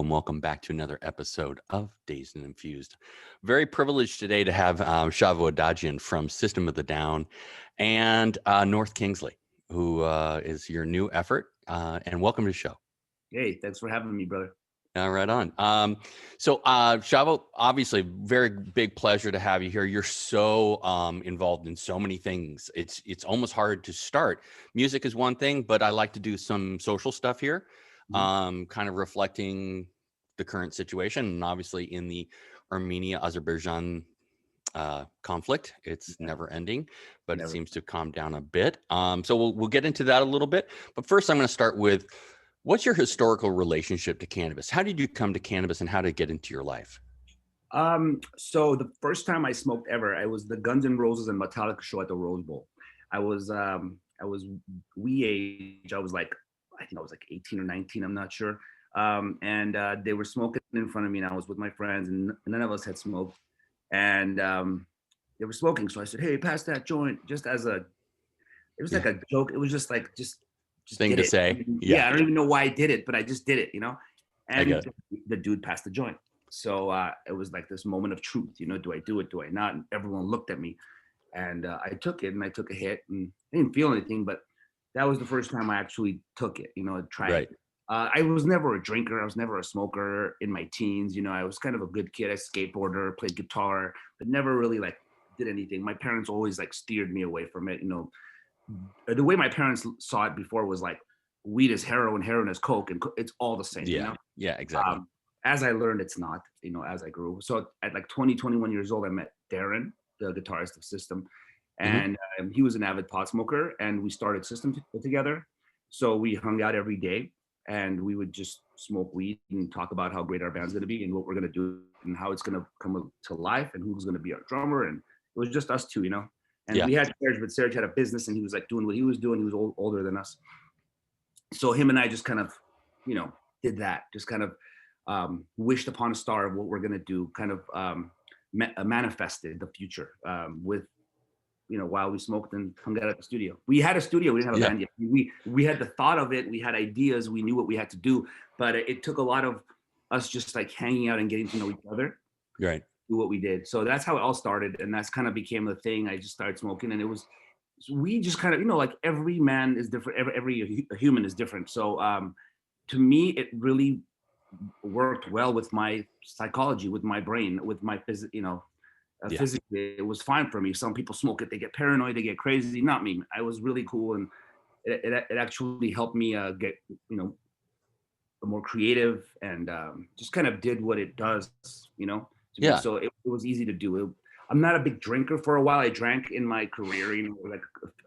welcome back to another episode of Dazed and Infused. Very privileged today to have Shavo Odadjian from System of the Down and North Kingsley, who is your new effort. And welcome to the show. Hey, thanks for having me, brother. Right on. So Shavo, obviously, very big pleasure to have you here. You're so involved in so many things. It's almost hard to start. Music is one thing, but I like to do some social stuff here. Kind of reflecting the current situation, and obviously in the Armenia-Azerbaijan conflict, it's never ending, but it seems to calm down a bit. So we'll get into that a little bit. But first, I'm going to start with, what's your historical relationship to cannabis? How did you come to cannabis, and how did it get into your life? So the first time I smoked ever, I was the Guns N' Roses and Metallica show at the Rose Bowl. I was wee age. I think I was like 18 or 19, I'm not sure. And they were smoking in front of me, and I was with my friends, and none of us had smoked. And they were smoking. So I said, hey, pass that joint, just as it was like a joke. It was just Thing to say. Yeah, I don't even know why I did it, but I just did it, And the dude passed the joint. So it was like this moment of truth, do I do it? Do I not? And everyone looked at me, and I took it, and I took a hit, and I didn't feel anything, but that was the first time I actually took it, tried it. I was never a drinker. I was never a smoker in my teens. I was kind of a good kid. I skateboarder, played guitar, but never really did anything. My parents always steered me away from it. The way my parents saw it before was weed is heroin, heroin is coke, and it's all the same. Yeah, exactly. As I learned, it's not. As I grew. So at 20, 21 years old, I met Darren, the guitarist of System. And he was an avid pot smoker, and we started System together. So we hung out every day, and we would just smoke weed and talk about how great our band's going to be and what we're going to do and how it's going to come to life and who's going to be our drummer. And it was just us two, And we had Serge, but Serge had a business, and he was doing what he was doing. He was older than us. So him and I just kind of, did that, just kind of wished upon a star of what we're going to do, kind of manifested the future with, while we smoked and hung out at the studio. We had a studio. We didn't have a band yet. We had the thought of it. We had ideas. We knew what we had to do, but it took a lot of us just hanging out and getting to know each other. Right. Do what we did. So that's how it all started, and that's kind of became the thing. I just started smoking, and we just kind of, every man is different. Every human is different. So to me, it really worked well with my psychology, with my brain, with my physically, it was fine for me. Some people smoke it, they get paranoid, they get crazy. Not me. I was really cool, and it actually helped me get more creative, and just kind of did what it does, So it was easy to do. I'm not a big drinker. For a while I drank in my career,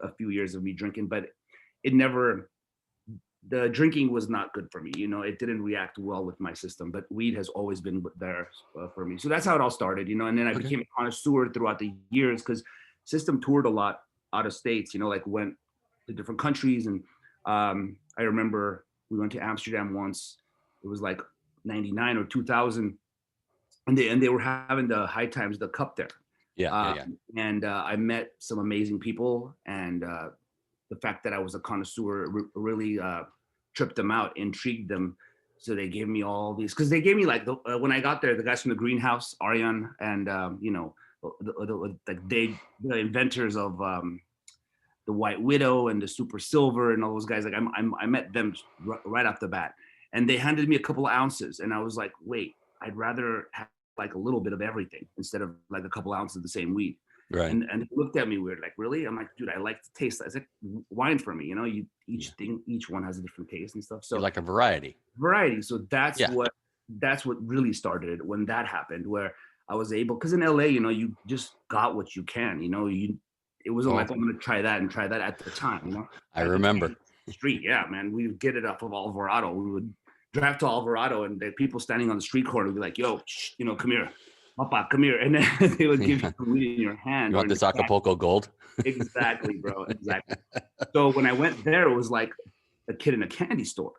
a few years of me drinking, but the drinking was not good for me. It didn't react well with my system, but weed has always been there for me. So that's how it all started, and then I became a connoisseur throughout the years, because System toured a lot out of states, went to different countries. And I remember we went to Amsterdam once. It was 99 or 2000. And they were having the High Times, the Cup there. And I met some amazing people. And the fact that I was a connoisseur really tripped them out, intrigued them. So they gave me all these, because they gave me when I got there, the guys from the Greenhouse, Aryan, and the inventors of the White Widow and the Super Silver and all those guys. I met them right off the bat, and they handed me a couple of ounces, and I was like, wait, I'd rather have a little bit of everything instead of a couple of ounces of the same weed. Right. And they looked at me weird, really? I'm like, dude, I like the taste. It's like wine for me, each one has a different taste and stuff. So you like a variety. So that's what really started when that happened, where I was able, because in LA, you just got what you can, it wasn't I'm going to try that at the time, I remember. Street, yeah, man, we would get it off of Alvarado. We would drive to Alvarado, and the people standing on the street corner would be like, yo, come here. Papa, come here. And then they would give you some weed in your hand. You want this Acapulco Gold? Exactly, bro. Exactly. So when I went there, it was like a kid in a candy store,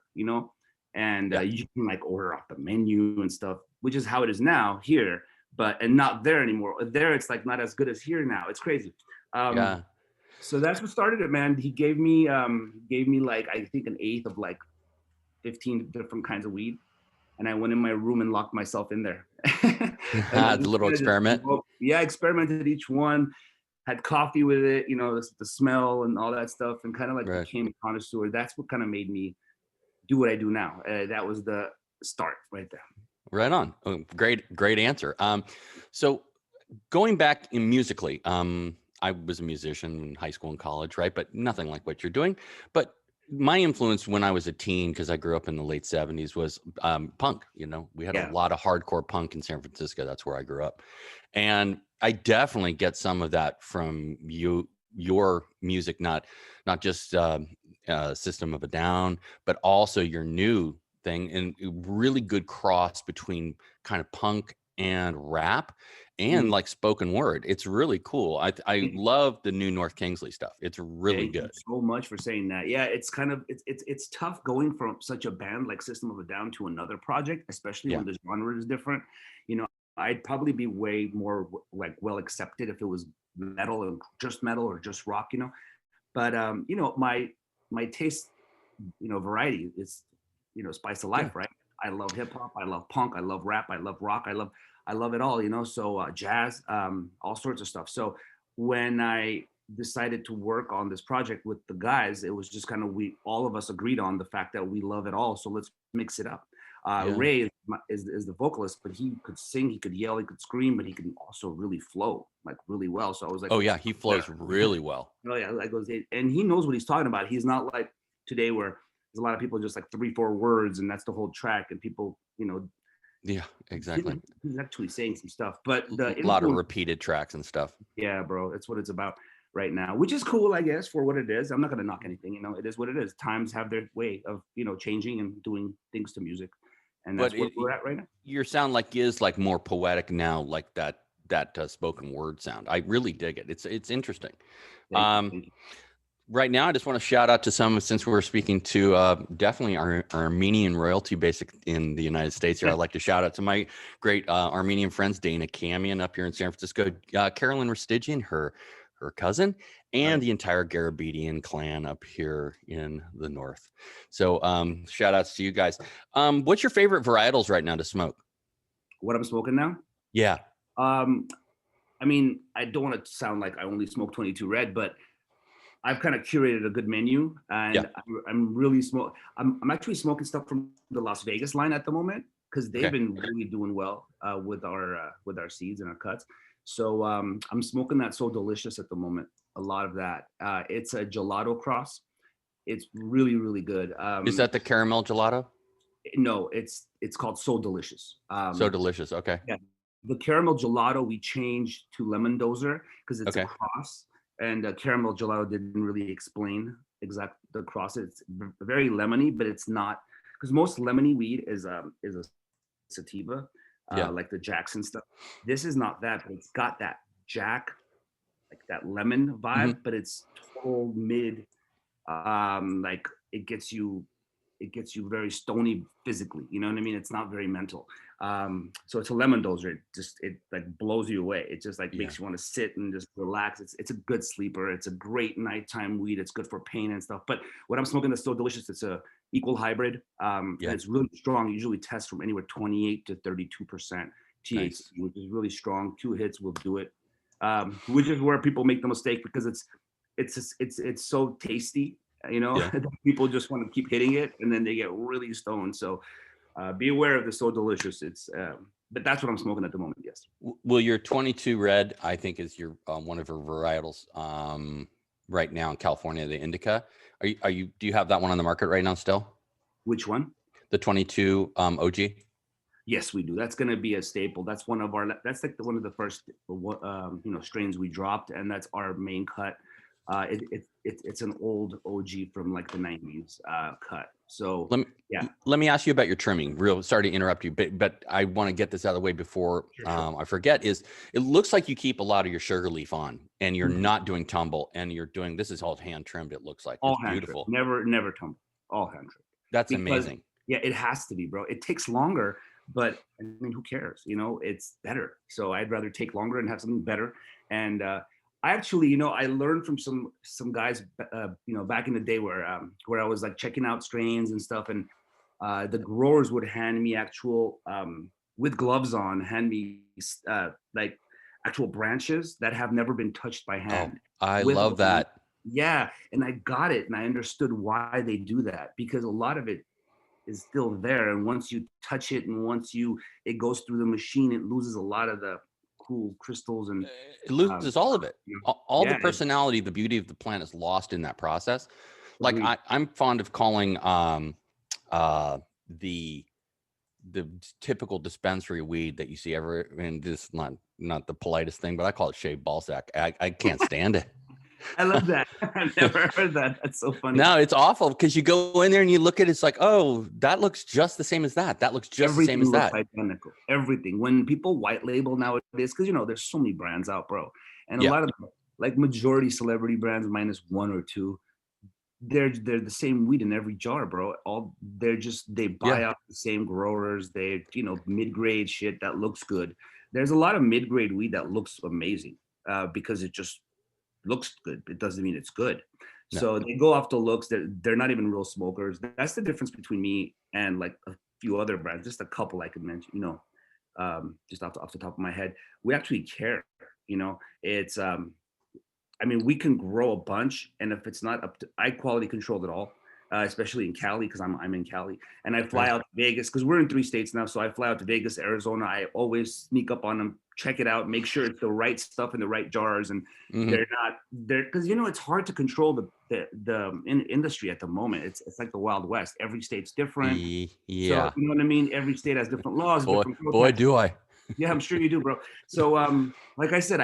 and you can order off the menu and stuff, which is how it is now here, and not there anymore. There, it's not as good as here now. It's crazy. So that's what started it, man. He gave me I think an eighth of 15 different kinds of weed. and I went in my room and locked myself in there. The little experiment. Yeah, experimented each one, had coffee with it, you know, the smell and all that stuff, and kind of like Right. became a connoisseur. That's what kind of made me do what I do now. That was the start right there. Right on. Oh, great answer. So going back in musically, I was a musician in high school and college, right? But nothing like what you're doing. But my influence when I was a teen, because I grew up in the late 70s, was punk. You know, we had a lot of hardcore punk in San Francisco. That's where I grew up. And I definitely get some of that from your music, not just System of a Down, but also your new thing, and really good cross between kind of punk and rap and like spoken word. It's really cool. I love the new North Kingsley stuff. It's really good. Thank you so much for saying that. Yeah, it's kind of it's tough going from such a band like System of a Down to another project, especially when the genre is different. You know, I'd probably be way more like well accepted if it was metal or just rock, you know. But you know, my taste, you know, variety is, you know, spice of life, right? I love hip hop, I love punk, I love rap, I love rock, I love it all, you know. So jazz, all sorts of stuff. So when I decided to work on this project with the guys, it was just kind of all of us agreed on the fact that we love it all. So let's mix it up. Ray is the vocalist, but he could sing, he could yell, he could scream, but he can also really flow like really well. So I was like, oh yeah, he flows really well. Oh yeah, that goes, and he knows what he's talking about. He's not like today where there's a lot of people just like 3-4 words and that's the whole track, and people, you know. Yeah, exactly. He's actually saying some stuff, but a lot of repeated tracks and stuff. Yeah, bro, that's what it's about right now, which is cool, I guess, for what it is. I'm not gonna knock anything, you know. It is what it is. Times have their way of, you know, changing and doing things to music, and that's where we're at right now. Your sound like is like more poetic now, like that spoken word sound. I really dig it. It's interesting. Thank you. Right now, I just want to shout out to some, since we're speaking to definitely our Armenian royalty basic in the United States here. I'd like to shout out to my great Armenian friends, Dana Kamian up here in San Francisco, Carolyn Ristigian, her cousin, and the entire Garabedian clan up here in the north. So shout outs to you guys. What's your favorite varietals right now to smoke? What I'm smoking now? Yeah. I mean, I don't want to sound like I only smoke 22 Red, but I've kind of curated a good menu, and I'm really I'm actually smoking stuff from the Las Vegas line at the moment, because they've been really doing well with our seeds and our cuts. So I'm smoking that So Delicious at the moment. A lot of that. It's a gelato cross. It's really, really good. Is that the caramel gelato? No, it's called So Delicious. So Delicious. Okay. Yeah. The caramel gelato we changed to Lemon Dozer because it's a cross. And caramel gelato didn't really explain exactly the cross. It's very lemony, but it's not, because most lemony weed is a sativa, like the Jackson stuff. This is not that, but it's got that Jack, like that lemon vibe, but it's total mid. Like it gets you very stony physically. You know what I mean? It's not very mental. So it's a lemon dozer. It like blows you away. It just like makes you want to sit and just relax. It's a good sleeper. It's a great nighttime weed. It's good for pain and stuff. But what I'm smoking is So Delicious. It's a equal hybrid. And it's really strong. It usually tests from anywhere 28 to 32% THC, which is really strong. 2 hits will do it. Which is where people make the mistake, because it's so tasty. You know, people just want to keep hitting it, and then they get really stoned. So be aware of the So Delicious. It's but that's what I'm smoking at the moment. Yes. Well, your 22 Red, I think, is your one of your varietals right now in California, the Indica. Are you do you have that one on the market right now still? Which one? The 22 OG. Yes, we do. That's going to be a staple. That's one of our. That's like one of the first strains we dropped, and that's our main cut. It's an old OG from like the 90s cut. So let me ask you about your trimming. Sorry to interrupt you, but I want to get this out of the way before I forget. Is it looks like you keep a lot of your sugar leaf on, and you're not doing tumble, and you're doing, this is all hand trimmed. It looks like all it's beautiful. Never tumble. All hand trimmed. That's amazing. Yeah, it has to be, bro. It takes longer, but I mean, who cares? You know, it's better. So I'd rather take longer and have something better. And I actually, I learned from some guys, back in the day where I was like checking out strains and stuff, and the growers would hand me actual, with gloves on, hand me like actual branches that have never been touched by Oh, hand. I With love that. yeah, and I got it, and I understood why they do that, because a lot of it is still there, and once you touch it, and once it goes through the machine, it loses a lot of the cool crystals and It loses all of it. you know, All the yeah, personality, the beauty of the plant is lost in that process. Like agreed. I'm fond of calling uh the typical dispensary weed that you see ever, and this is not the politest thing, but I call it shaved ball sack. I can't stand it. I love that. I've never heard that. That's so funny. No, it's awful because you go in there and you look at it, it's like, oh, that looks just the same as that. That looks just the same Everything as looks that. identical. Everything. When people white label nowadays, because there's so many brands out, bro, and a Yeah. lot of like majority celebrity brands minus one or two, they're the same weed in every jar, bro. They buy Yeah. out the same growers. They mid grade shit that looks good. There's a lot of mid grade weed that looks amazing, because it just looks good. It doesn't mean it's good. No. So they go off the looks. They're not even real smokers. That's the difference between me and like a few other brands. Just a couple I could mention. Just off the top of my head, we actually care. It's I mean, we can grow a bunch, and if it's not up to, I quality control it all, especially in Cali, because I'm in Cali, and I fly Right. out to Vegas because we're in 3 states now. So I fly out to Vegas, Arizona. I always sneak up on them, check it out, make sure it's the right stuff in the right jars, and Mhm. they're not there because it's hard to control the industry at the moment. It's like the Wild West. Every state's different. So Yeah. you know what I mean. Every state has different laws, Boy, different growth boy, taxes. do I. Yeah, I'm sure you do, bro. So, like I said,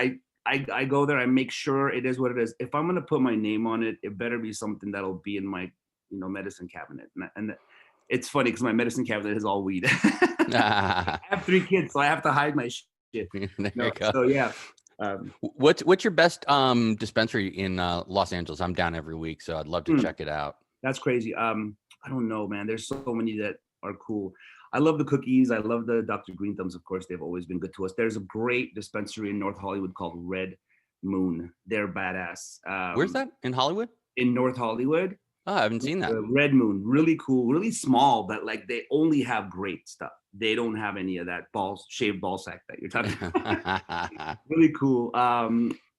I go there. I make sure it is what it is. If I'm gonna put my name on it, it better be something that'll be in my, medicine cabinet. And it's funny because my medicine cabinet is all weed. I have 3 kids, so I have to hide my shit. There you go. So yeah. What's your best dispensary in Los Angeles? I'm down every week, so I'd love to check it out. That's crazy. I don't know, man. There's so many that are cool. I love the cookies. I love the Dr. Green Thumbs. Of course, they've always been good to us. There's a great dispensary in North Hollywood called Red Moon. They're badass. Where's that? In Hollywood? In North Hollywood. Oh, I haven't seen that. Red Moon, really cool, really small, but like they only have great stuff. They don't have any of that shaved ball sack that you're talking about. Really cool.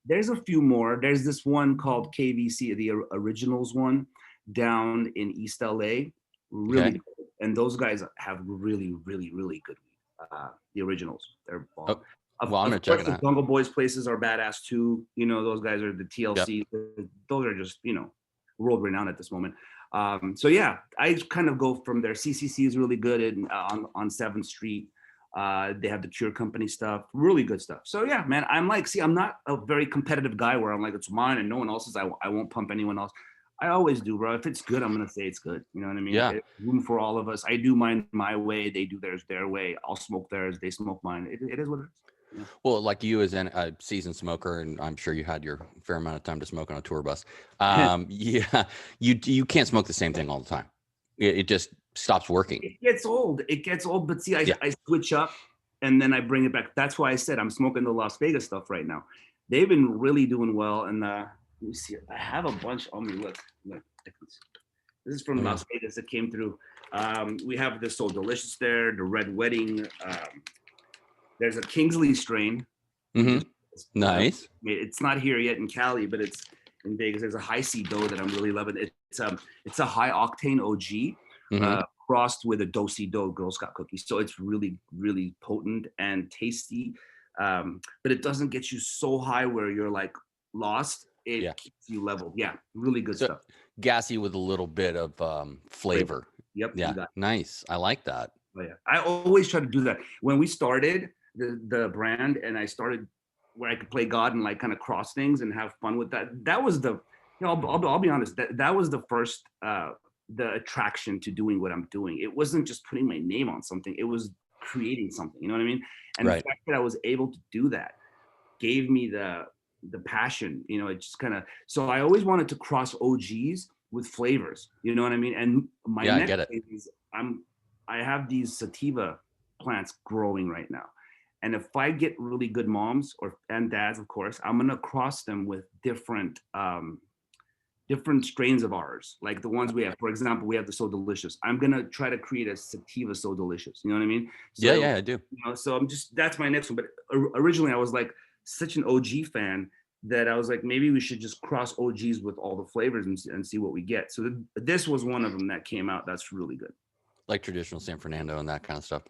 There's a few more. There's this one called KVC, the Originals one, down in East LA. Really Okay. cool. And those guys have really, really, really good weed. The Originals. They're Oh, well, I'm gonna of check course, it the out. Jungle Boys places are badass too. Those guys are the TLC. Yep. Those are just, world renowned at this moment. So yeah, I kind of go from there. CCC is really good on 7th Street. They have the Cure Company stuff, really good stuff. So yeah, man, I'm not a very competitive guy where I'm like, it's mine and no one else's. I won't pump anyone else. I always do, bro. If it's good, I'm gonna say it's good. You know what I mean? Yeah. There's room for all of us. I do mine my way. They do theirs their way. I'll smoke theirs. They smoke mine. It is what it is. Yeah. Well, like you as a seasoned smoker, and I'm sure you had your fair amount of time to smoke on a tour bus. Yeah, you can't smoke the same thing all the time. It just stops working. It gets old. But see, I switch up and then I bring it back. That's why I said I'm smoking the Las Vegas stuff right now. They've been really doing well. And let me see. I have a bunch on me. Look. This is from Las Vegas that came through. We have the So Delicious there, the Red Wedding. There's a Kingsley strain. Mm-hmm. Nice. It's not here yet in Cali, but it's in Vegas. There's a High C dough that I'm really loving. It's a high octane OG crossed with a do-si dough Girl Scout cookie. So it's really, really potent and tasty. But it doesn't get you so high where you're like lost. It keeps you leveled. Yeah, really good stuff. Gassy with a little bit of flavor. Yep. Yeah. Nice. I like that. Oh yeah. I always try to do that. When we started the brand and I started where I could play God and like kind of cross things and have fun with that. That was I'll be honest. That was the first the attraction to doing what I'm doing. It wasn't just putting my name on something. It was creating something. You know what I mean? And the fact that I was able to do that gave me the passion. It just kind of. So I always wanted to cross OGs with flavors. You know what I mean? And my next thing is I have these sativa plants growing right now. And if I get really good moms and dads, of course, I'm going to cross them with different different strains of ours, like the ones we have. For example, we have the So Delicious. I'm gonna try to create a sativa So Delicious. You know what I mean? Yeah, So, yeah, I do. so I'm just, that's my next one. But originally, I was like such an OG fan that I was like, maybe we should just cross OGs with all the flavors and see what we get. So this was one of them that came out. That's really good. Like traditional San Fernando and that kind of stuff.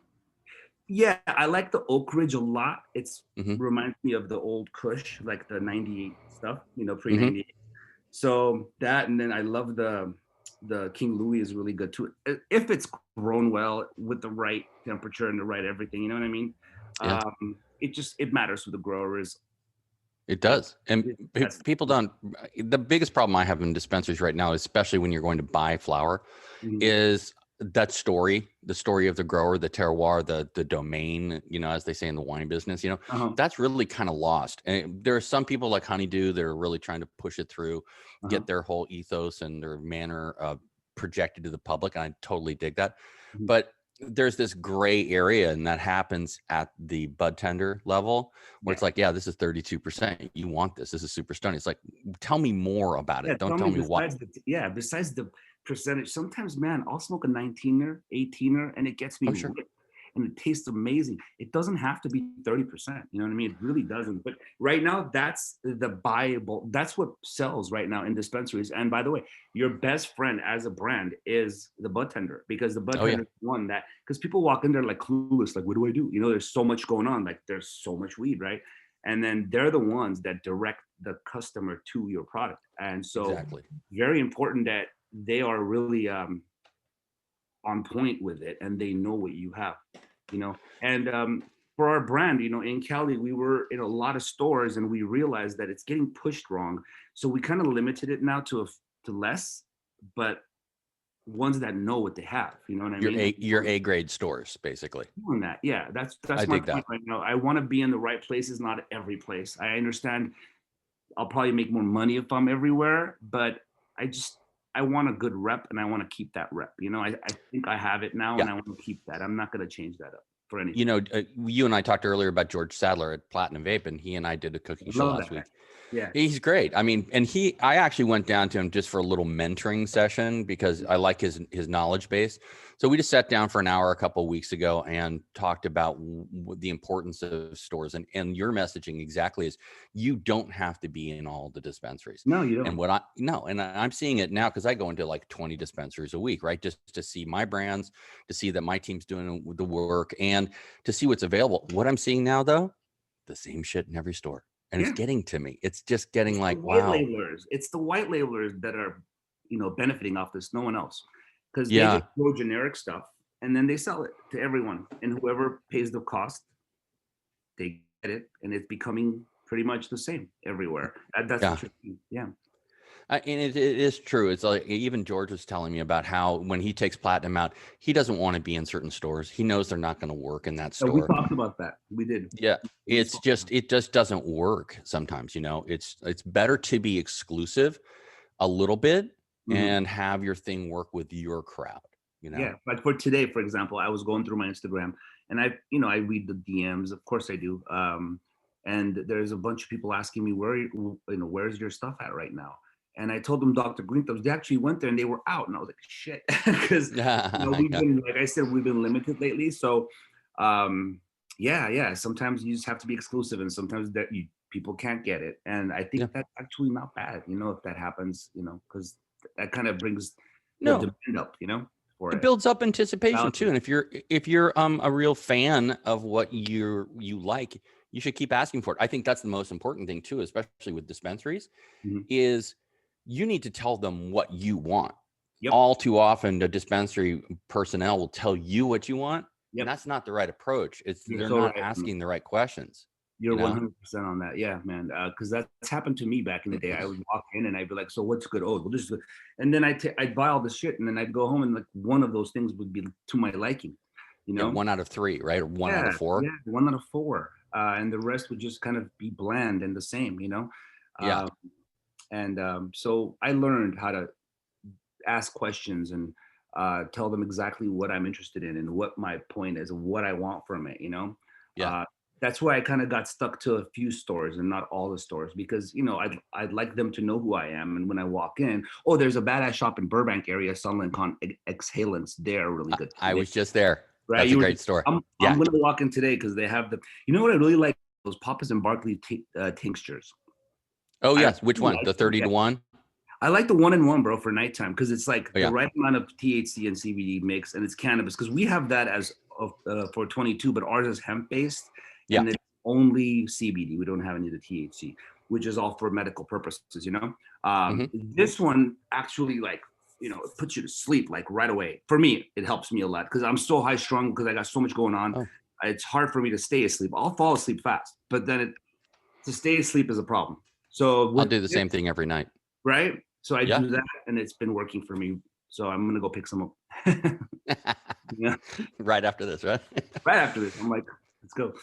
Yeah, I like the Oak Ridge a lot. It's Mm-hmm. reminds me of the old Kush, like the 98 stuff, pre Mm-hmm. 98. So that, and then I love the King Louis is really good too. If it's grown well with the right temperature and the right everything, you know what I mean? Yeah. It matters who the grower is. It does. And That's people don't, the biggest problem I have in dispensaries right now, especially when you're going to buy flower, Mhm. is that story, the story of the grower, the terroir, the domain, as they say in the wine business, that's really kind of lost. And there are some people like Honeydew that are really trying to push it through, get their whole ethos and their manner projected to the public. And I totally dig that. Mhm. But there's this gray area, and that happens at the bud tender level where it's like, yeah, this is 32%. You want this. This is super stunning. It's like, tell me more about it. Don't tell me what. Besides the percentage, sometimes, man, I'll smoke a 19er, 18er, and it gets me Sure. lit, and it tastes amazing. It doesn't have to be 30%. You know what I mean? It really doesn't. But right now, that's the buyable. That's what sells right now in dispensaries. And by the way, your best friend as a brand is the bud tender, because the bud tender is one that, because people walk in there like clueless, like, what do I do? There's so much going on. Like, there's so much weed, right? And then they're the ones that direct the customer to your product. And so very important that they are really on point with it, and they know what you have, and for our brand, in Cali, we were in a lot of stores, and we realized that it's getting pushed wrong. So we kind of limited it now to less, but ones that know what they have, you know what I mean? Your A grade stores, basically. Doing that. Yeah, that's my point right now. I want to be in the right places, not every place. I understand I'll probably make more money if I'm everywhere, but I want a good rep, and I want to keep that rep. I think I have it now, and I want to keep that. I'm not going to change that up for anything. You and I talked earlier about George Sadler at Platinum Vape, and he and I did a cooking show last week. Yeah, he's great. I mean, and I actually went down to him just for a little mentoring session because I like his knowledge base. So we just sat down for an hour a couple of weeks ago and talked about the importance of stores, and your messaging exactly is you don't have to be in all the dispensaries. No, you don't. And I'm seeing it now because I go into like 20 dispensaries a week, right? Just to see my brands, to see that my team's doing the work, and to see what's available. What I'm seeing now, though, the same shit in every store. And it's getting to me. It's just getting like, wow. It's the white labelers that are, benefiting off this. No one else, because they just grow generic stuff and then they sell it to everyone, and whoever pays the cost, they get it, and it's becoming pretty much the same everywhere. That's yeah. And it is true. It's like even George was telling me about how when he takes Platinum out, he doesn't want to be in certain stores. He knows they're not going to work in that store. We talked about that. We did. Yeah, it just doesn't work sometimes. It's better to be exclusive a little bit and have your thing work with your crowd. Yeah, but for today, for example, I was going through my Instagram, and I read the DMs. Of course, I do. And there's a bunch of people asking me where's your stuff at right now. And I told them Dr. Green Thumbs. They actually went there and they were out, and I was like, shit, because we've been, like I said, we've been limited lately. So, sometimes you just have to be exclusive, and sometimes people can't get it. And I think that's actually not bad, if that happens, because that kind of brings the demand up, It builds up anticipation too. And if you're a real fan of what you like, you should keep asking for it. I think that's the most important thing too, especially with dispensaries, is you need to tell them what you want. All too often, the dispensary personnel will tell you what you want. And that's not the right approach. They're not asking the right questions. You're 100% on that. Yeah, man. Because that's happened to me back in the day. I would walk in and I'd be like, so what's good? Oh, well, this is good. And then I'd buy all the shit, and then I'd go home, and like one of those things would be to my liking. 1 out of 3, right? Or 1 out of 4. Yeah, 1 out of 4. And the rest would just kind of be bland and the same, So I learned how to ask questions and tell them exactly what I'm interested in and what my point is and what I want from it, that's why I kind of got stuck to a few stores and not all the stores, because I'd like them to know who I am, and when I walk in, oh, there's a badass shop in Burbank area, Sunland Con Exhalants. They're really good. I was just there. Right, That's a great store. I'm gonna walk in today because they have the. You know what I really like? Those Papas and Barkley tinctures. Oh yes, which one? The 30 to 1? I like the 1-in-1, bro, for nighttime, because it's like yeah. the right amount of THC and CBD mix, and it's cannabis, because we have that as for 22, but ours is hemp based, and it's only CBD. We don't have any of the THC, which is all for medical purposes. This one actually it puts you to sleep like right away. For me, it helps me a lot because I'm so high strung because I got so much going on. Oh. It's hard for me to stay asleep. I'll fall asleep fast, but then to stay asleep is a problem. So I'll do the same thing every night. Right? So I do that, and it's been working for me. So I'm gonna go pick some up. Right after this, right? Right after this, I'm like, let's go.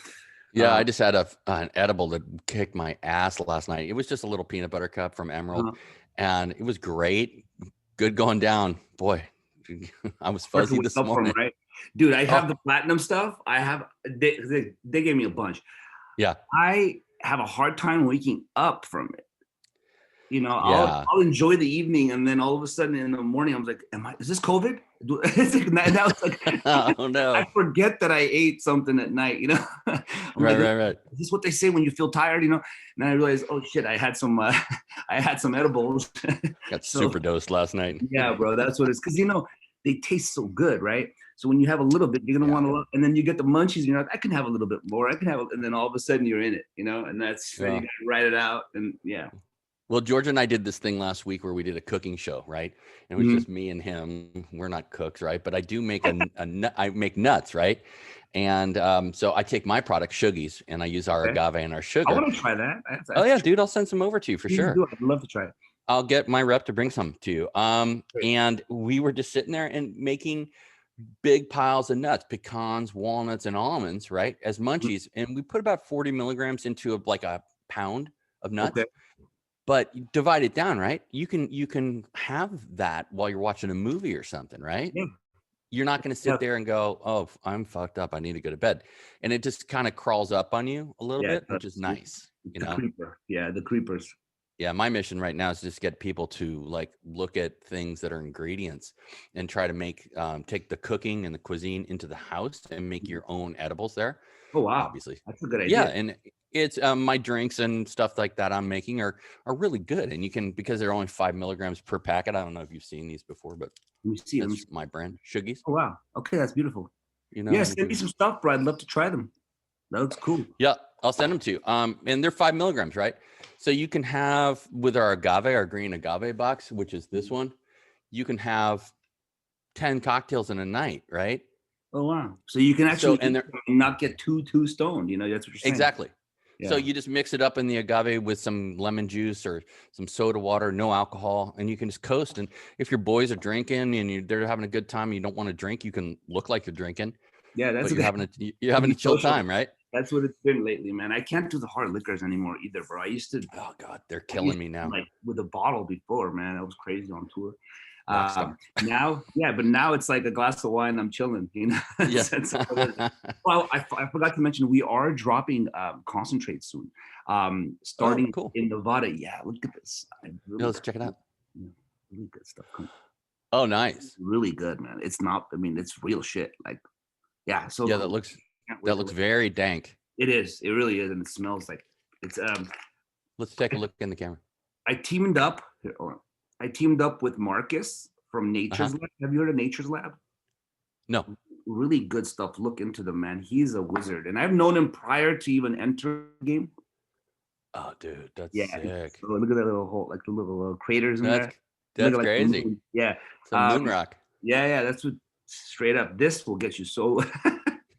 Yeah, I just had an edible that kicked my ass last night. It was just a little peanut butter cup from Emerald, and it was great. Good going down, boy. I was fuzzy this morning, right? Dude, I have the platinum stuff. I have they gave me a bunch. Yeah, I have a hard time waking up from it. I'll enjoy the evening, and then all of a sudden in the morning, I'm like, is this COVID? Now it's like, oh no! I forget that I ate something at night. Right. Is this what they say when you feel tired? And then I realized, oh shit, I had some edibles. Got super dosed last night. Yeah, bro, that's what it's because they taste so good, right? So when you have a little bit, you're gonna want to, and then you get the munchies, and you're like, I can have a little bit more. I can have, and then all of a sudden you're in it, and that's you gotta write it out, and yeah. Well, George and I did this thing last week where we did a cooking show, right? And it was just me and him. We're not cooks, right? But I do make I make nuts, right? And so I take my product, Sugies, and I use our agave and our sugar. I want to try that. Oh yeah, dude, I'll send some over to you for sure. I'd love to try it. I'll get my rep to bring some to you. And we were just sitting there and making big piles of nuts, pecans, walnuts, and almonds, right? As munchies. And we put about 40 milligrams into a pound of nuts. Okay. But you divide it down, right? You can have that while you're watching a movie or something, right? Yeah. You're not going to sit there and go, oh, I'm fucked up. I need to go to bed. And it just kind of crawls up on you a little bit, which is nice. Creeper. Yeah, the creepers. Yeah, my mission right now is just get people to look at things that are ingredients and try to take the cooking and the cuisine into the house and make your own edibles there. Oh, wow. Obviously. That's a good idea. Yeah, and it's my drinks and stuff like that I'm making are really good, and you can, because they're only 5 milligrams per packet. I don't know if you've seen these before, but let me see. That's my brand, Sugies. Oh wow, okay, that's beautiful. Send me some stuff, bro. I'd love to try them. That looks cool. Yeah, I'll send them to you. And they're 5 milligrams, right? So you can have with our agave, our green agave box, which is this one. You can have 10 cocktails in a night, right? Oh wow! So you can actually not get too stoned. That's what you're saying. Exactly. Yeah. So you just mix it up in the agave with some lemon juice or some soda water, no alcohol, and you can just coast. And if your boys are drinking and they're having a good time, and you don't want to drink, you can look like you're drinking. Yeah, that's you're having a chill time, right? That's what it's been lately, man. I can't do the hard liquors anymore either, bro. I used to. Oh God, they're killing me now. With a bottle before, man, I was crazy on tour. Now it's like a glass of wine. I'm chilling, Yeah. Well, I forgot to mention we are dropping concentrate soon. Starting in Nevada. Yeah, look at this. Let's check it out. Really good stuff. Oh, nice. Really good, man. It's not. I mean, it's real shit. So yeah, that looks very dank. It is. It really is, and it smells like it's. Let's take a look in the camera. I teamed up with Marcus from Nature's Lab. Have you heard of Nature's Lab? No. Really good stuff. Look into them, man. He's a wizard. And I've known him prior to even entering the game. Oh, dude, that's sick. So look at that little hole, the little craters in there. That's crazy. Yeah. Some moon rock. Yeah. That's what, straight up, this will get you so...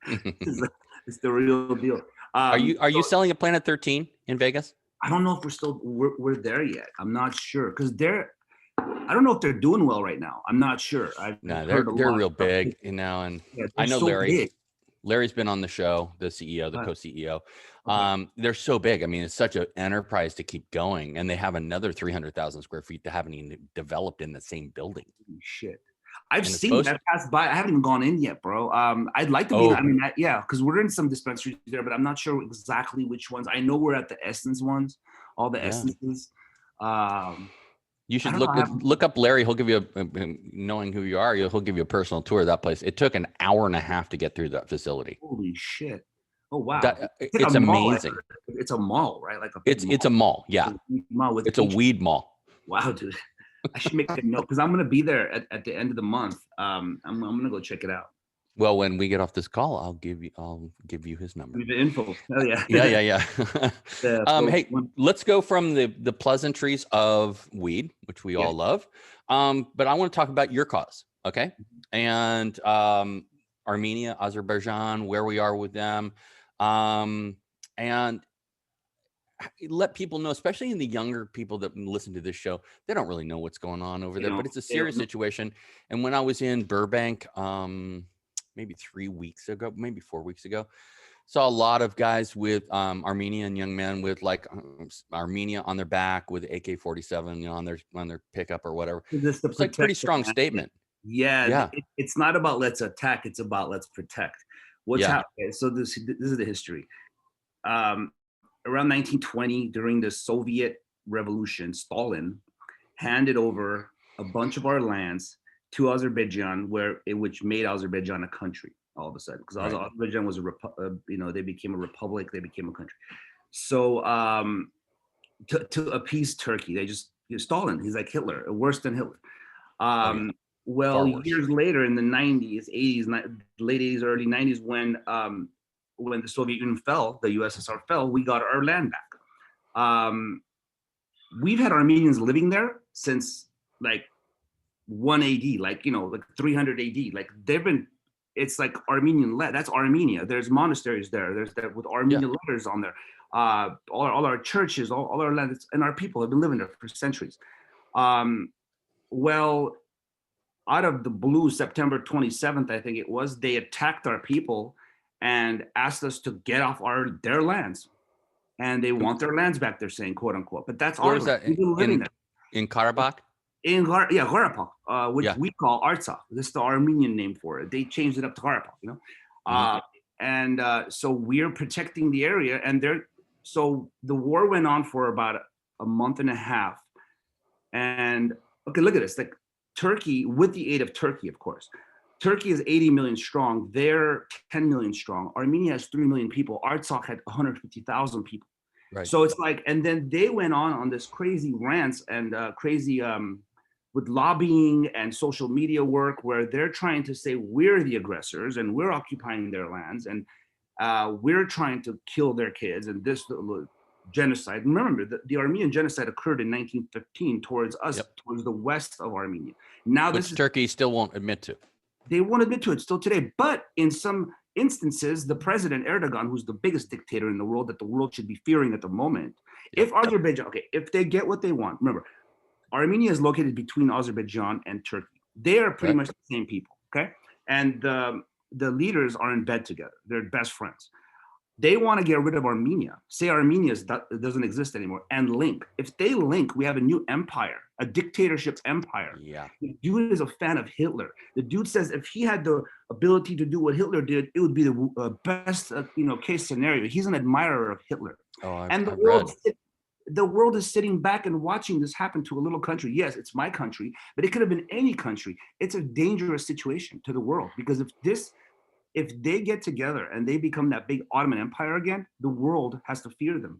it's the real deal. Are you selling at Planet 13 in Vegas? I don't know if we're there yet. I'm not sure because I don't know if they're doing well right now. I'm not sure. They're real big, and I know so Larry. Big. Larry's been on the show, the CEO, the co-CEO. Okay. They're so big. I mean, it's such an enterprise to keep going, and they have another 300,000 square feet that haven't even developed in the same building. Shit. I've seen that pass by. I haven't even gone in yet, bro. I'd like to be. I mean, yeah, because we're in some dispensaries there, but I'm not sure exactly which ones. I know we're at the Essence ones, all the Essences. You should look up Larry. He'll give you knowing who you are, he'll give you a personal tour of that place. It took an hour and a half to get through that facility. Holy shit! Oh wow, it's amazing. It's a mall, right? Like it's a mall. Yeah, it's a weed mall. Wow, dude. I should make a note because I'm gonna be there at the end of the month. I'm gonna go check it out. Well, when we get off this call, I'll give you his number. The info. Oh yeah. Yeah. Hey, let's go from the pleasantries of weed, which we all love. But I want to talk about your cause, okay? And Armenia, Azerbaijan, where we are with them, and let people know, especially in the younger people that listen to this show, they don't really know what's going on over there, but it's a serious situation. And when I was in Burbank, maybe 3 weeks ago, maybe 4 weeks ago, saw a lot of guys with Armenian young men with like Armenia on their back with AK-47, on their pickup or whatever. It's like a pretty strong statement. Yeah. It's not about let's attack. It's about let's protect. What's happening? So this is the history. Around 1920, during the Soviet Revolution, Stalin handed over a bunch of our lands to Azerbaijan, which made Azerbaijan a country all of a sudden, because Azerbaijan was they became a republic, they became a country. So to appease Turkey, Stalin, he's like Hitler, worse than Hitler. Well, years later, in the 90s, 80s, late 80s, early 90s, when the Soviet Union fell, the USSR fell, we got our land back. We've had Armenians living there since like 1 AD, like 300 AD. Like it's like Armenian land. That's Armenia. There's monasteries there. There's that with Armenian letters on there. All our churches, all our land, and our people have been living there for centuries. Well, out of the blue, September 27th, I think it was, they attacked our people and asked us to get off their lands, and they want their lands back. They're saying, quote unquote. But that's where is that? In Karabakh? In Karabakh, which we call Artsakh. This is the Armenian name for it. They changed it up to Karabakh. And so we're protecting the area, and so the war went on for about a month and a half. And okay, look at this. Like Turkey, with the aid of Turkey, of course. Turkey is 80 million strong. They're 10 million strong. Armenia has 3 million people. Artsakh had 150,000 people. Right. So it's like, and then they went on this crazy rants and crazy with lobbying and social media work, where they're trying to say we're the aggressors and we're occupying their lands and we're trying to kill their kids and this genocide. Remember, the Armenian genocide occurred in 1915 towards us, towards the west of Armenia. Now, which Turkey still won't admit to. They won't admit to it still today. But in some instances, the president Erdogan, who's the biggest dictator in the world that the world should be fearing at the moment, if Azerbaijan, if they get what they want, remember, Armenia is located between Azerbaijan and Turkey. They are pretty much the same people, okay? And the leaders are in bed together. They're best friends. They want to get rid of Armenia, say Armenia doesn't exist anymore, and link. If they link, we have a new empire, a dictatorship empire. Yeah. The dude is a fan of Hitler. The dude says if he had the ability to do what Hitler did, it would be the best case scenario. He's an admirer of Hitler. The world is sitting back and watching this happen to a little country. Yes, it's my country, but it could have been any country. It's a dangerous situation to the world, because if they get together and they become that big Ottoman Empire again, the world has to fear them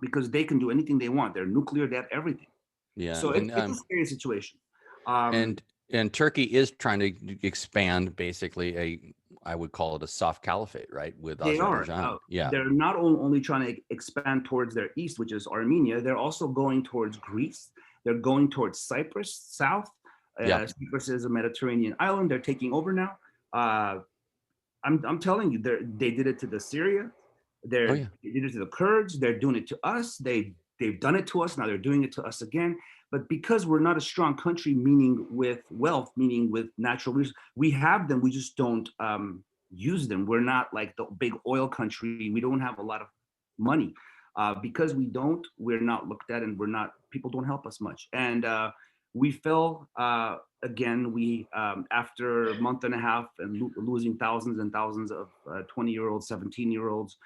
because they can do anything they want. They're nuclear, they have everything. Yeah. So it's a scary situation. And Turkey is trying to expand basically I would call it a soft caliphate, right? With Azerbaijan. They're not only trying to expand towards their east, which is Armenia, they're also going towards Greece. They're going towards Cyprus, south. Cyprus is a Mediterranean island. They're taking over now. I'm telling you, they did it to the Syria. They did it to the Kurds. They're doing it to us. They've done it to us. Now they're doing it to us again. But because we're not a strong country, meaning with wealth, meaning with natural resources, we have them. We just don't use them. We're not like the big oil country. We don't have a lot of money. Because we're not looked at, and people don't help us much. And we fell again. We after a month and a half and losing thousands and thousands of 20-year-olds, 17-year-olds.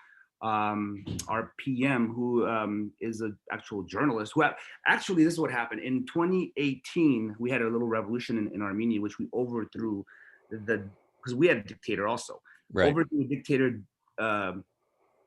Our PM, who is an actual journalist, who actually, this is what happened in 2018. We had a little revolution in Armenia, which we overthrew because we had a dictator also. Right. Overthrew a dictator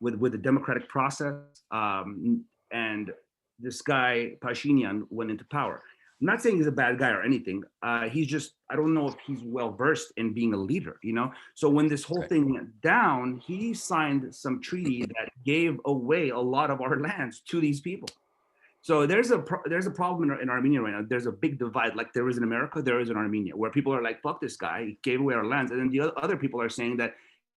with a democratic process, and this guy Pashinyan went into power. I'm not saying he's a bad guy or anything. He's just, I don't know if he's well versed in being a leader, you know? So when this whole thing went down, he signed some treaty that gave away a lot of our lands to these people. So there's a problem in Armenia right now. There's a big divide, like there is in America, there is in Armenia, where people are like, fuck this guy, he gave away our lands. And then the other people are saying that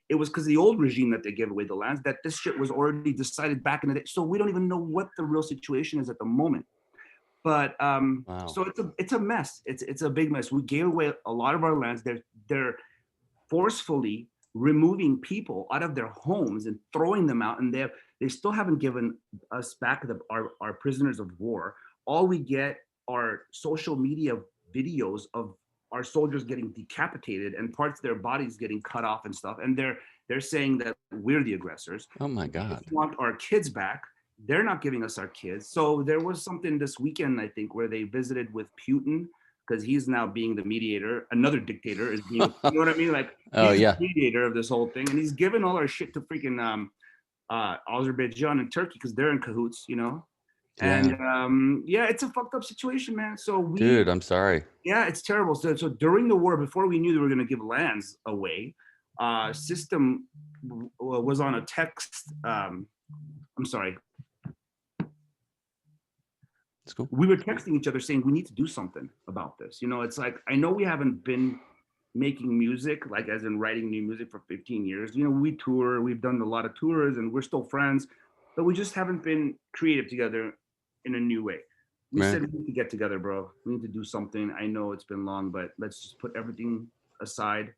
it was because of the old regime that they gave away the lands, that this shit was already decided back in the day. So we don't even know what the real situation is at the moment. But wow. So it's a mess. It's a big mess. We gave away a lot of our lands. They're forcefully removing people out of their homes and throwing them out, and they still haven't given us back our prisoners of war. All we get are social media videos of our soldiers getting decapitated and parts of their bodies getting cut off and stuff. And they're saying that we're the aggressors. Oh my God. We want our kids back. They're not giving us our kids. So there was something this weekend, I think, where they visited with Putin, because he's now being the mediator. Another dictator is being, you know what I mean? Like, he's the mediator of this whole thing. And he's giving all our shit to freaking Azerbaijan and Turkey, because they're in cahoots, you know? And it's a fucked up situation, man. So dude, I'm sorry. Yeah, it's terrible. So during the war, before we knew they were going to give lands away, System was on a text. I'm sorry. Cool. We were texting each other saying we need to do something about this. You know, it's like, I know we haven't been making music, like as in writing new music, for 15 years. You know, we tour, we've done a lot of tours, and we're still friends, but we just haven't been creative together in a new way. We said we need to get together, bro. We need to do something. I know it's been long, but let's just put everything aside,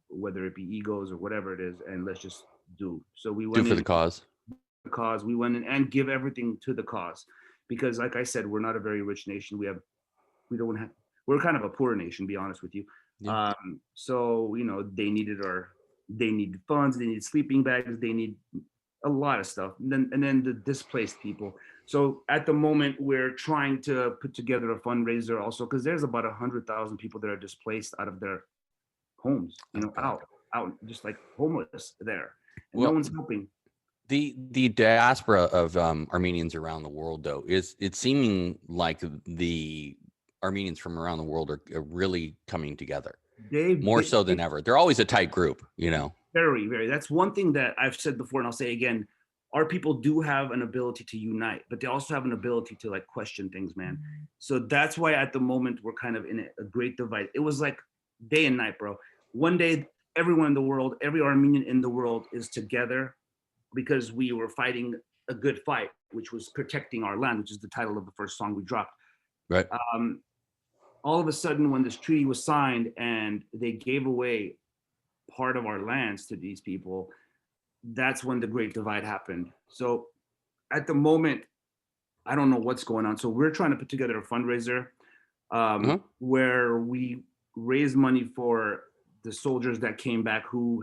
whether it be egos or whatever it is, and let's just do. So we went for the cause. We went in and give everything to the cause. Because like I said, we're not a very rich nation. We're kind of a poor nation, to be honest with you. Yeah. So, you know, they needed funds, they need sleeping bags, they need a lot of stuff. And then the displaced people. So at the moment, we're trying to put together a fundraiser also, because there's about 100,000 people that are displaced out of their homes, you know, out just like homeless there. And no one's helping. The diaspora of Armenians around the world, though, it's seeming like the Armenians from around the world are really coming together, more so than ever. They're always a tight group, you know. Very, very. That's one thing that I've said before, and I'll say again. Our people do have an ability to unite, but they also have an ability to like question things, man. So that's why at the moment we're kind of in a great divide. It was like day and night, bro. One day, everyone in the world, every Armenian in the world is together, because we were fighting a good fight, which was protecting our land, which is the title of the first song we dropped. Right. All of a sudden, when this treaty was signed and they gave away part of our lands to these people, that's when the Great Divide happened. So at the moment, I don't know what's going on. So we're trying to put together a fundraiser where we raise money for the soldiers that came back who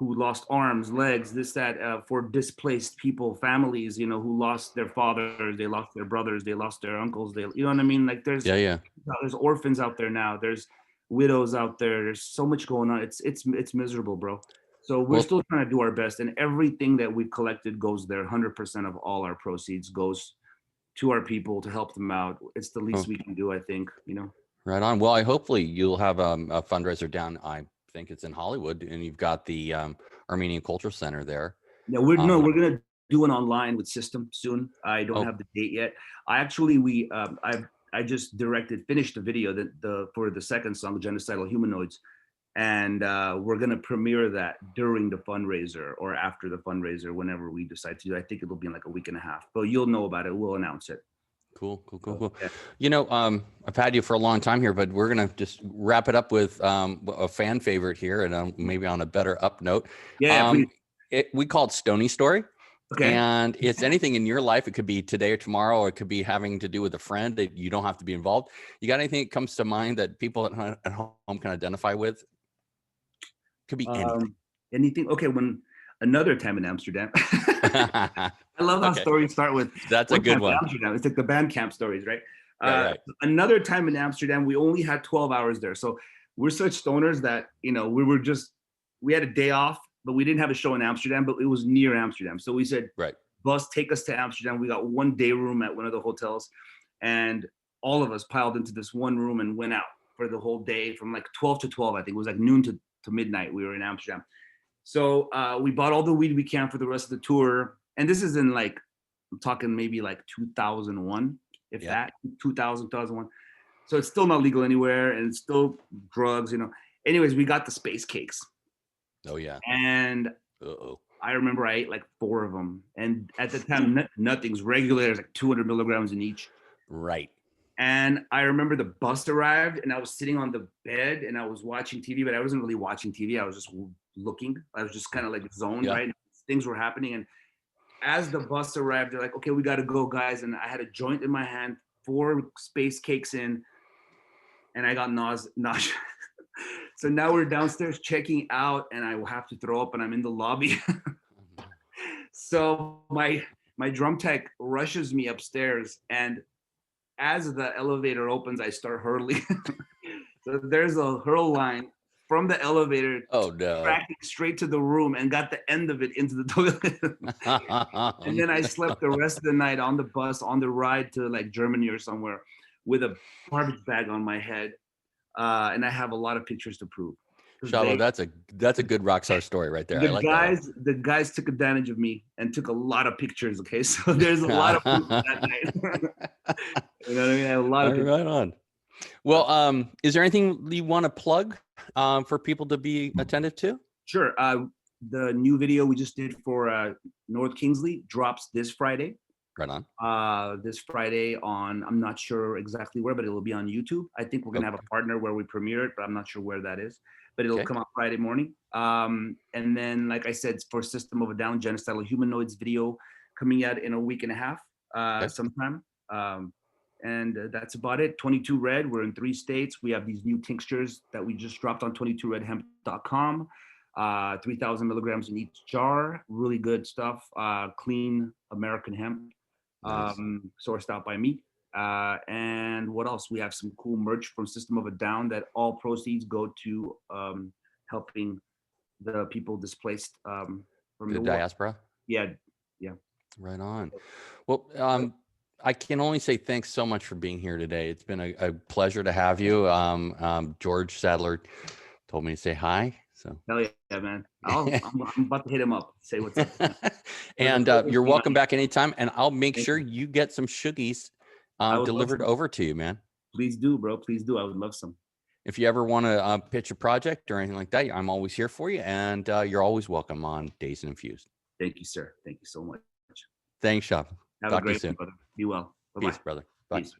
lost arms, legs, this, that, for displaced people, families, you know, who lost their fathers, they lost their brothers, they lost their uncles, you know what I mean? Like there's orphans out there now, there's widows out there, there's so much going on. It's miserable, bro. So we're still trying to do our best, and everything that we've collected goes there. 100% of all our proceeds goes to our people to help them out. It's the least we can do, I think, you know. Right on. Well, hopefully you'll have a fundraiser down, I think it's in Hollywood, and you've got the Armenian Cultural Center there. Yeah, we're gonna do it online with System soon. I don't have the date yet. I just finished the video for the second song, Genocidal Humanoids, and we're gonna premiere that during the fundraiser or after the fundraiser, whenever we decide to do it. I think it'll be in like a week and a half, but you'll know about it. We'll announce it. Cool. Yeah. You know, I've had you for a long time here, but we're going to just wrap it up with a fan favorite here, and maybe on a better up note. Yeah. We call it Stony Story. Okay. And it's anything in your life. It could be today or tomorrow, or it could be having to do with a friend that you don't have to be involved. You got anything that comes to mind that people at home can identify with? Could be anything. Anything. Okay. When another time in Amsterdam, I love how Okay. stories start with That's a one good time in one. Amsterdam. It's like the band camp stories, right? Right. Another time in Amsterdam, we only had 12 hours there. So we're such stoners that, we had a day off, but we didn't have a show in Amsterdam, but it was near Amsterdam. So we said, Right. bus, take us to Amsterdam. We got one day room at one of the hotels, and all of us piled into this one room and went out for the whole day from like 12 to 12. I think it was like noon to midnight. We were in Amsterdam. So we bought all the weed we can for the rest of the tour. And this is in like, I'm talking maybe like 2001, if that, 2000, 2001. So it's still not legal anywhere, and it's still drugs, Anyways, we got the space cakes. Oh yeah. And I remember I ate like 4 of them. And at the time, nothing's regular. There's like 200 milligrams in each. Right. And I remember the bus arrived, and I was sitting on the bed and I was watching TV, but I wasn't really watching TV. I was just looking. I was just kind of like zoned, right? Things were happening. And as the bus arrived, they're like, okay, we got to go, guys. And I had a joint in my hand, 4 space cakes in, and I got nausea. So now we're downstairs checking out, and I will have to throw up, and I'm in the lobby. So my drum tech rushes me upstairs, and as the elevator opens, I start hurling. So there's a hurl line from the elevator, tracking straight to the room, and got the end of it into the toilet. And then I slept the rest of the night on the bus on the ride to like Germany or somewhere with a garbage bag on my head. And I have a lot of pictures to prove. Shavo, that's a good rock star story right there. The guys took advantage of me and took a lot of pictures. Okay, so there's a lot of proof that night. You know what I mean? I have a lot of pictures. Right on. Well, is there anything you want to plug for people to be attentive to? Sure. The new video we just did for North Kingsley drops this Friday. Right on. This Friday on, I'm not sure exactly where, but it'll be on YouTube. I think we're going to have a partner where we premiere it, but I'm not sure where that is. But it'll come out Friday morning. And then, like I said, for System of a Down, Genocidal Humanoids video coming out in a week and a half sometime. And that's about it. 22 Red, we're in 3 states. We have these new tinctures that we just dropped on 22redhemp.com. 3,000 milligrams in each jar. Really good stuff. Clean American hemp. Nice. Sourced out by me. And what else? We have some cool merch from System of a Down that all proceeds go to helping the people displaced from the diaspora. Yeah. Right on. Well, I can only say thanks so much for being here today. It's been a pleasure to have you. George Sadler told me to say hi. So hell yeah, man. I'm about to hit him up. Say what's up. And you're welcome back anytime. And I'll make sure you get some sugies delivered over to you, man. Please do, bro. Please do. I would love some. If you ever want to pitch a project or anything like that, I'm always here for you. And you're always welcome on Dazed and Infused. Thank you, sir. Thank you so much. Thanks, Shavo. Have a great day, brother. Be well. Bye-bye. Peace, brother. Bye. Peace.